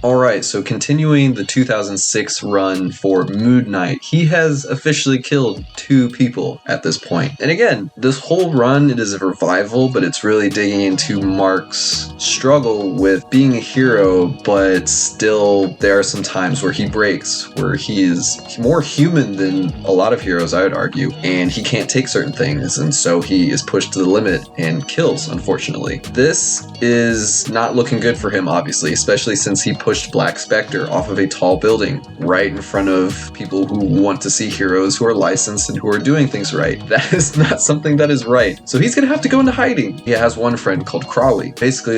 Alright, so continuing the 2006 run for Moon Knight, he has officially killed 2 people at this point. And again, this whole run, it is a revival, but it's really digging into Mark's struggle with being a hero, but still there are some times where he breaks, where he is more human than a lot of heroes, I would argue, and he can't take certain things, and so he is pushed to the limit and kills, unfortunately. This is not looking good for him, obviously, especially since he pushed Black Spectre off of a tall building right in front of people who want to see heroes who are licensed and who are doing things right. That is not something that is right. So he's gonna have to go into hiding. He has one friend called Crawley. Basically,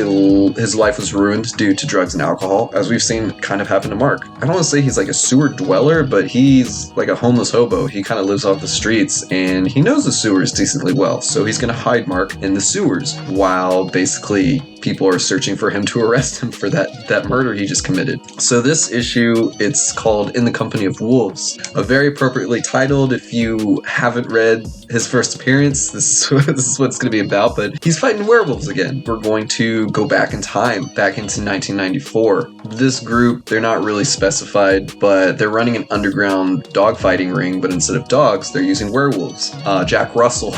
his life was ruined due to drugs and alcohol, as we've seen kind of happen to Mark. I don't want to say he's like a sewer dweller, but he's like a homeless hobo. He kind of lives off the streets, and he knows the sewers decently well, so he's gonna hide Mark in the sewers while basically people are searching for him to arrest him for that murder he just committed. So this issue, it's called In the Company of Wolves. Very appropriately titled. If you haven't read his first appearance, this is what it's going to be about, but he's fighting werewolves again. We're going to go back in time, back into 1994. This group, they're not really specified, but they're running an underground dogfighting ring, but instead of dogs, they're using werewolves. Jack Russell,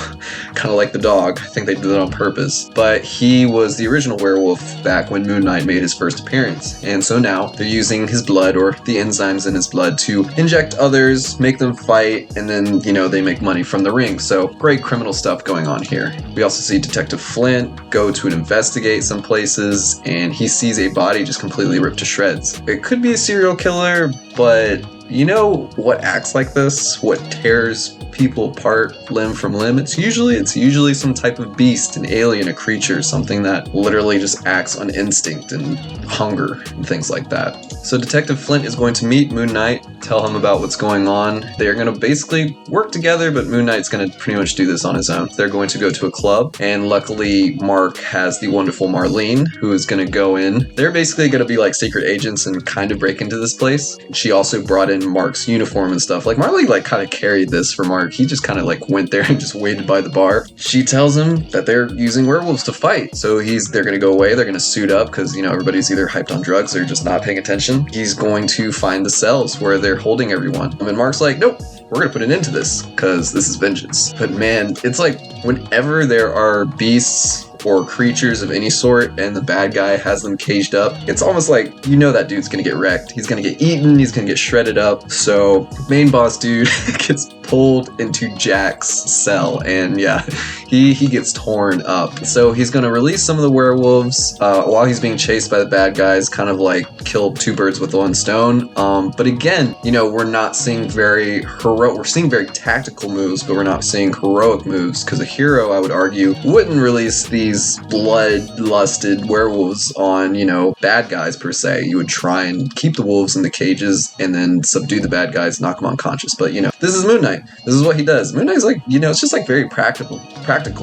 kind of like the dog. I think they did that on purpose, but he was the original werewolf back when Moon Knight made his first appearance, and so now they're using his blood, or the enzymes in his blood, to inject others, make them fight, and then, they make money from the ring. So great criminal stuff going on here. We also see Detective Flint go to investigate some places, and he sees a body just completely ripped to shreds. It could be a serial killer, but you know what acts like this? What tears people apart limb from limb? It's usually some type of beast, an alien, a creature, something that literally just acts on instinct and hunger and things like that. So Detective Flint is going to meet Moon Knight, tell him about what's going on. They're going to basically work together, but Moon Knight's going to pretty much do this on his own. They're going to go to a club, and luckily Mark has the wonderful Marlene, who is going to go in. They're basically going to be like secret agents and kind of break into this place. She also brought in Mark's uniform and stuff. Like Marley kind of carried this for Mark. He just kind of went there and just waited by the bar. She tells him that they're using werewolves to fight. So they're going to go away. They're going to suit up because, everybody's either hyped on drugs or just not paying attention. He's going to find the cells where they're holding everyone. And Mark's like, nope, we're going to put an end to this because this is vengeance. But man, it's like whenever there are beasts or creatures of any sort and the bad guy has them caged up, it's almost like that dude's gonna get wrecked. He's gonna get eaten, he's gonna get shredded up. So main boss dude gets pulled into Jack's cell, and yeah, he gets torn up. So he's gonna release some of the werewolves while he's being chased by the bad guys, kind of like kill 2 birds with 1 stone. But again, we're not seeing very heroic, we're seeing very tactical moves, but we're not seeing heroic moves, because a hero, I would argue, wouldn't release these blood-lusted werewolves on, bad guys per se. You would try and keep the wolves in the cages and then subdue the bad guys, knock them unconscious. But, this is Moon Knight. This is what he does. Moon Knight's it's just very practical.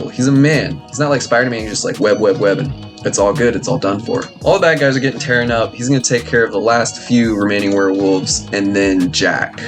He's a man. He's not like Spider-Man, he's just web, and it's all good, it's all done for. All the bad guys are getting tearing up. He's going to take care of the last few remaining werewolves, and then Jack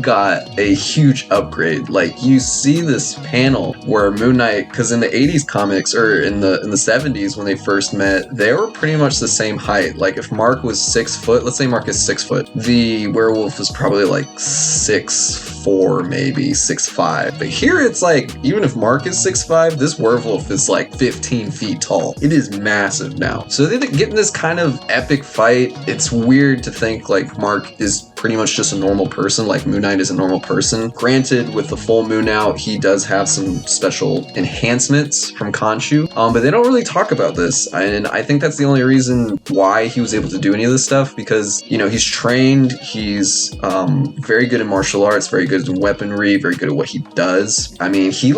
got a huge upgrade. You see this panel where Moon Knight, because in the 80s comics, or in the 70s when they first met, they were pretty much the same height. If Mark was 6 foot, let's say Mark is 6 foot, the werewolf was probably 6'4", maybe 6'5". But here it's even if Mark is 6'5", this werewolf is 15 feet tall. It is massive now. So they're getting this kind of epic fight. It's weird to think Mark is pretty much just a normal person, like Moon Knight is a normal person. Granted, with the full moon out, he does have some special enhancements from Khonshu, but they don't really talk about this, and I think that's the only reason why he was able to do any of this stuff, because, he's trained, he's very good in martial arts, very good in weaponry, very good at what he does. He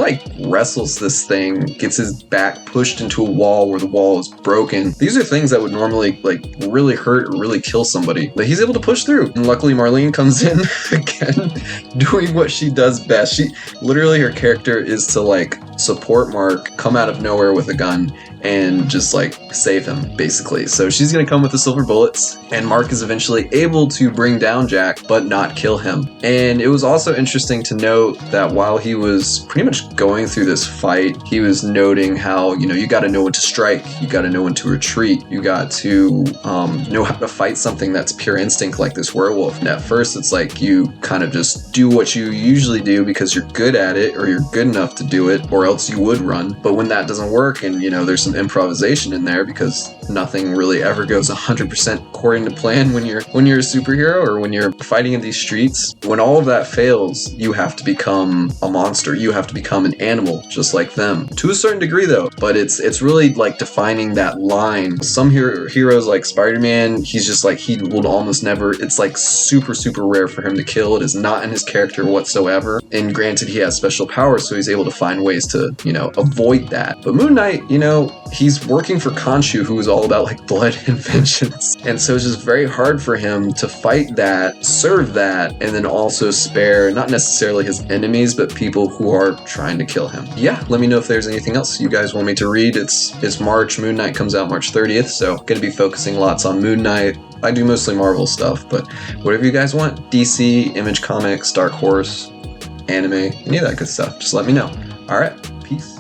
wrestles this thing, gets his back pushed into a wall where the wall is broken. These are things that would normally really hurt or really kill somebody, but he's able to push through, and luckily Marlene comes in again, doing what she does best. Her character is to support Mark, come out of nowhere with a gun, and just like save him, basically. So she's gonna come with the silver bullets, and Mark is eventually able to bring down Jack, but not kill him. And it was also interesting to note that while he was pretty much going through this fight, he was noting how, you know, you gotta know when to strike, you gotta know when to retreat, you got to know how to fight something that's pure instinct like this werewolf. And at first it's like you kind of just do what you usually do because you're good at it, or you're good enough to do it, or else you would run. But when that doesn't work, and you know, there's some improvisation in there because nothing really ever goes 100% according to plan when you're a superhero or when you're fighting in these streets. When all of that fails, you have to become a monster. You have to become an animal just like them, to a certain degree though. But it's really like defining that line. Some heroes like Spider-Man, he's just like, he will almost never, it's like super rare for him to kill. It is not in his character whatsoever. And granted, he has special powers, so he's able to find ways to, you know, avoid that. But Moon Knight, you know, he's working for Khonshu, who is all about like blood and vengeance. And so it's just very hard for him to fight that, serve that, and then also spare not necessarily his enemies, but people who are trying to kill him. Yeah, let me know if there's anything else you guys want me to read. It's March. Moon Knight comes out March 30th, so going to be focusing lots on Moon Knight. I do mostly Marvel stuff, but whatever you guys want, DC, Image Comics, Dark Horse, anime, any of that good stuff, just let me know. All right, peace.